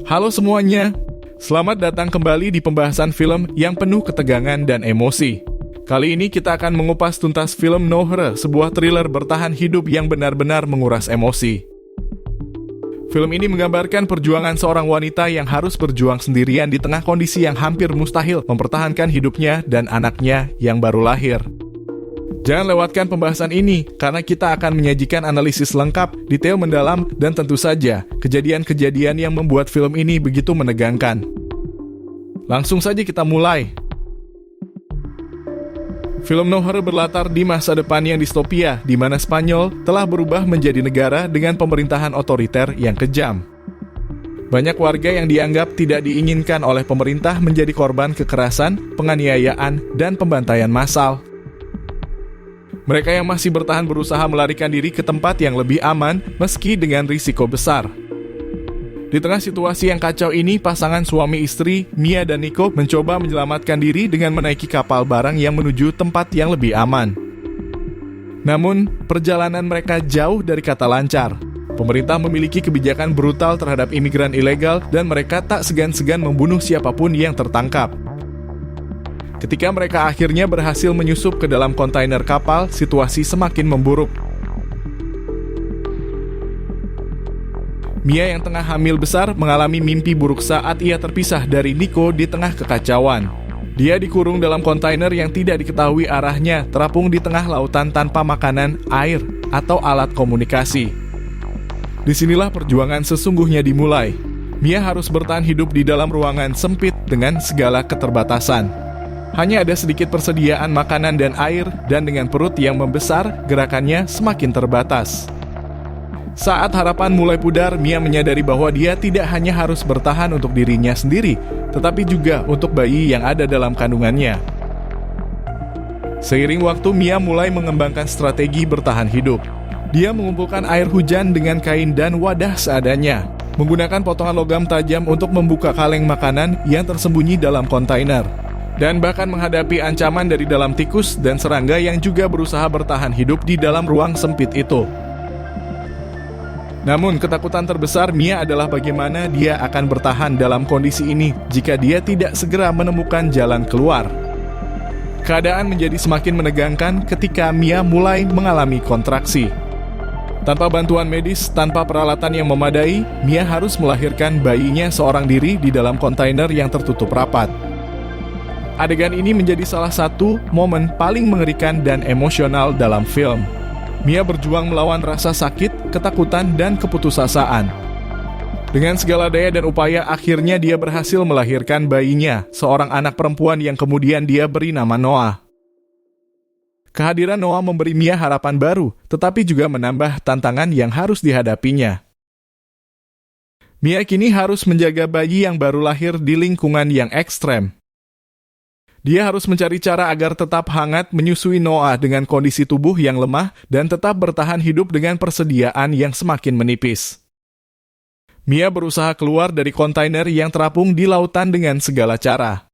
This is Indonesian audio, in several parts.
Halo semuanya, selamat datang kembali di pembahasan film yang penuh ketegangan dan emosi. Kali ini kita akan mengupas tuntas film No Hero, sebuah thriller bertahan hidup yang benar-benar menguras emosi. Film ini menggambarkan perjuangan seorang wanita yang harus berjuang sendirian di tengah kondisi yang hampir mustahil mempertahankan hidupnya dan anaknya yang baru lahir. Jangan lewatkan pembahasan ini, karena kita akan menyajikan analisis lengkap, detail mendalam, dan tentu saja kejadian-kejadian yang membuat film ini begitu menegangkan. Langsung saja kita mulai. Film No Hero berlatar di masa depan yang distopia, di mana Spanyol telah berubah menjadi negara dengan pemerintahan otoriter yang kejam. Banyak warga yang dianggap tidak diinginkan oleh pemerintah menjadi korban kekerasan, penganiayaan, dan pembantaian massal. Mereka yang masih bertahan berusaha melarikan diri ke tempat yang lebih aman meski dengan risiko besar. Di tengah situasi yang kacau ini, pasangan suami istri, Mia dan Nico, mencoba menyelamatkan diri dengan menaiki kapal barang yang menuju tempat yang lebih aman. Namun, perjalanan mereka jauh dari kata lancar. Pemerintah memiliki kebijakan brutal terhadap imigran ilegal dan mereka tak segan-segan membunuh siapapun yang tertangkap. Ketika mereka akhirnya berhasil menyusup ke dalam kontainer kapal, situasi semakin memburuk. Mia yang tengah hamil besar mengalami mimpi buruk saat ia terpisah dari Nico di tengah kekacauan. Dia dikurung dalam kontainer yang tidak diketahui arahnya, terapung di tengah lautan tanpa makanan, air, atau alat komunikasi. Disinilah perjuangan sesungguhnya dimulai. Mia harus bertahan hidup di dalam ruangan sempit dengan segala keterbatasan. Hanya ada sedikit persediaan makanan dan air, dan dengan perut yang membesar, gerakannya semakin terbatas. Saat harapan mulai pudar, Mia menyadari bahwa dia tidak hanya harus bertahan untuk dirinya sendiri, tetapi juga untuk bayi yang ada dalam kandungannya. Seiring waktu, Mia mulai mengembangkan strategi bertahan hidup. Dia mengumpulkan air hujan dengan kain dan wadah seadanya, menggunakan potongan logam tajam untuk membuka kaleng makanan yang tersembunyi dalam kontainer, dan bahkan menghadapi ancaman dari dalam tikus dan serangga yang juga berusaha bertahan hidup di dalam ruang sempit itu. Namun, ketakutan terbesar Mia adalah bagaimana dia akan bertahan dalam kondisi ini jika dia tidak segera menemukan jalan keluar. Keadaan menjadi semakin menegangkan ketika Mia mulai mengalami kontraksi. Tanpa bantuan medis, tanpa peralatan yang memadai, Mia harus melahirkan bayinya seorang diri di dalam kontainer yang tertutup rapat. Adegan ini menjadi salah satu momen paling mengerikan dan emosional dalam film. Mia berjuang melawan rasa sakit, ketakutan, dan keputusasaan. Dengan segala daya dan upaya, akhirnya dia berhasil melahirkan bayinya, seorang anak perempuan yang kemudian dia beri nama Noah. Kehadiran Noah memberi Mia harapan baru, tetapi juga menambah tantangan yang harus dihadapinya. Mia kini harus menjaga bayi yang baru lahir di lingkungan yang ekstrem. Dia harus mencari cara agar tetap hangat menyusui Noah dengan kondisi tubuh yang lemah dan tetap bertahan hidup dengan persediaan yang semakin menipis. Mia berusaha keluar dari kontainer yang terapung di lautan dengan segala cara.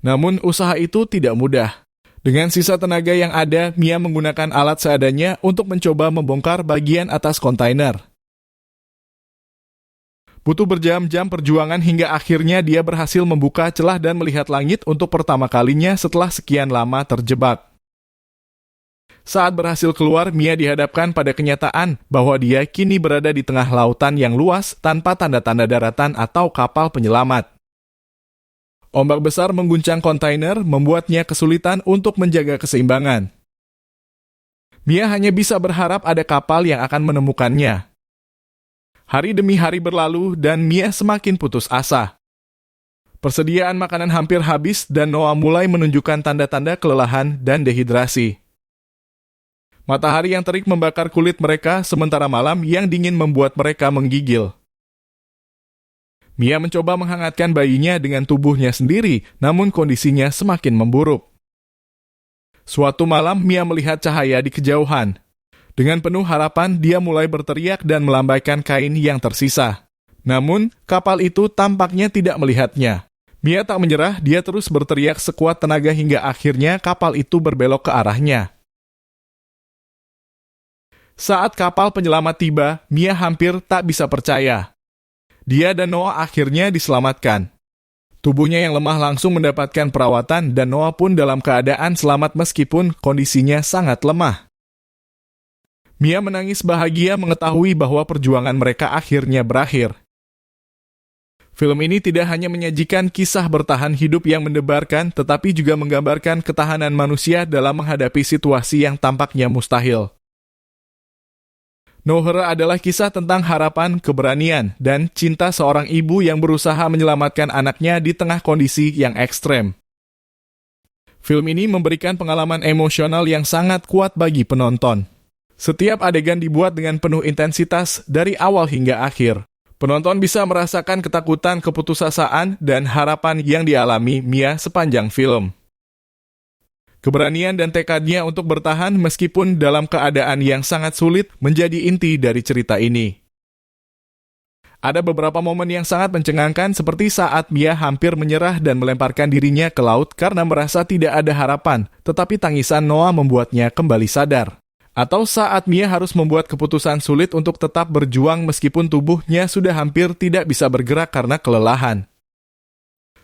Namun usaha itu tidak mudah. Dengan sisa tenaga yang ada, Mia menggunakan alat seadanya untuk mencoba membongkar bagian atas kontainer. Butuh berjam-jam perjuangan hingga akhirnya dia berhasil membuka celah dan melihat langit untuk pertama kalinya setelah sekian lama terjebak. Saat berhasil keluar, Mia dihadapkan pada kenyataan bahwa dia kini berada di tengah lautan yang luas tanpa tanda-tanda daratan atau kapal penyelamat. Ombak besar mengguncang kontainer, membuatnya kesulitan untuk menjaga keseimbangan. Mia hanya bisa berharap ada kapal yang akan menemukannya. Hari demi hari berlalu dan Mia semakin putus asa. Persediaan makanan hampir habis dan Noah mulai menunjukkan tanda-tanda kelelahan dan dehidrasi. Matahari yang terik membakar kulit mereka, sementara malam yang dingin membuat mereka menggigil. Mia mencoba menghangatkan bayinya dengan tubuhnya sendiri, namun kondisinya semakin memburuk. Suatu malam, Mia melihat cahaya di kejauhan. Dengan penuh harapan, dia mulai berteriak dan melambaikan kain yang tersisa. Namun, kapal itu tampaknya tidak melihatnya. Mia tak menyerah, dia terus berteriak sekuat tenaga hingga akhirnya kapal itu berbelok ke arahnya. Saat kapal penyelamat tiba, Mia hampir tak bisa percaya. Dia dan Noah akhirnya diselamatkan. Tubuhnya yang lemah langsung mendapatkan perawatan dan Noah pun dalam keadaan selamat meskipun kondisinya sangat lemah. Mia menangis bahagia mengetahui bahwa perjuangan mereka akhirnya berakhir. Film ini tidak hanya menyajikan kisah bertahan hidup yang mendebarkan, tetapi juga menggambarkan ketahanan manusia dalam menghadapi situasi yang tampaknya mustahil. No Hero adalah kisah tentang harapan, keberanian, dan cinta seorang ibu yang berusaha menyelamatkan anaknya di tengah kondisi yang ekstrem. Film ini memberikan pengalaman emosional yang sangat kuat bagi penonton. Setiap adegan dibuat dengan penuh intensitas dari awal hingga akhir. Penonton bisa merasakan ketakutan, keputusasaan, dan harapan yang dialami Mia sepanjang film. Keberanian dan tekadnya untuk bertahan meskipun dalam keadaan yang sangat sulit menjadi inti dari cerita ini. Ada beberapa momen yang sangat mencengangkan seperti saat Mia hampir menyerah dan melemparkan dirinya ke laut karena merasa tidak ada harapan, tetapi tangisan Noah membuatnya kembali sadar. Atau saat Mia harus membuat keputusan sulit untuk tetap berjuang meskipun tubuhnya sudah hampir tidak bisa bergerak karena kelelahan.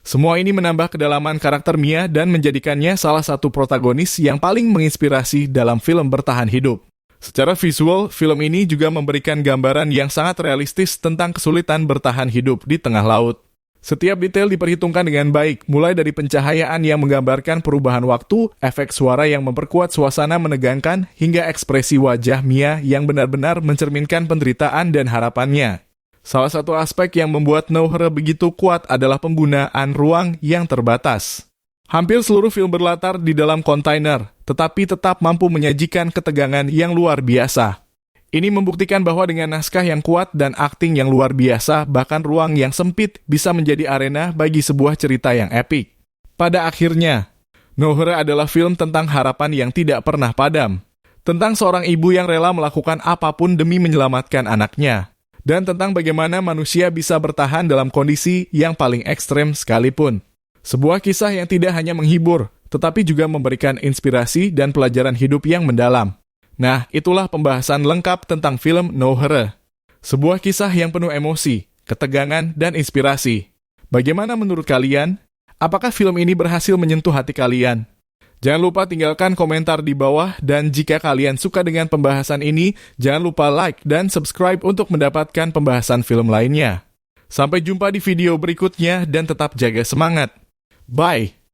Semua ini menambah kedalaman karakter Mia dan menjadikannya salah satu protagonis yang paling menginspirasi dalam film bertahan hidup. Secara visual, film ini juga memberikan gambaran yang sangat realistis tentang kesulitan bertahan hidup di tengah laut. Setiap detail diperhitungkan dengan baik, mulai dari pencahayaan yang menggambarkan perubahan waktu, efek suara yang memperkuat suasana menegangkan, hingga ekspresi wajah Mia yang benar-benar mencerminkan penderitaan dan harapannya. Salah satu aspek yang membuat No Hero begitu kuat adalah penggunaan ruang yang terbatas. Hampir seluruh film berlatar di dalam kontainer, tetapi tetap mampu menyajikan ketegangan yang luar biasa. Ini membuktikan bahwa dengan naskah yang kuat dan akting yang luar biasa, bahkan ruang yang sempit bisa menjadi arena bagi sebuah cerita yang epik. Pada akhirnya, No Hero adalah film tentang harapan yang tidak pernah padam, tentang seorang ibu yang rela melakukan apapun demi menyelamatkan anaknya, dan tentang bagaimana manusia bisa bertahan dalam kondisi yang paling ekstrem sekalipun. Sebuah kisah yang tidak hanya menghibur, tetapi juga memberikan inspirasi dan pelajaran hidup yang mendalam. Nah, itulah pembahasan lengkap tentang film No Hero. Sebuah kisah yang penuh emosi, ketegangan, dan inspirasi. Bagaimana menurut kalian? Apakah film ini berhasil menyentuh hati kalian? Jangan lupa tinggalkan komentar di bawah, dan jika kalian suka dengan pembahasan ini, jangan lupa like dan subscribe untuk mendapatkan pembahasan film lainnya. Sampai jumpa di video berikutnya dan tetap jaga semangat. Bye!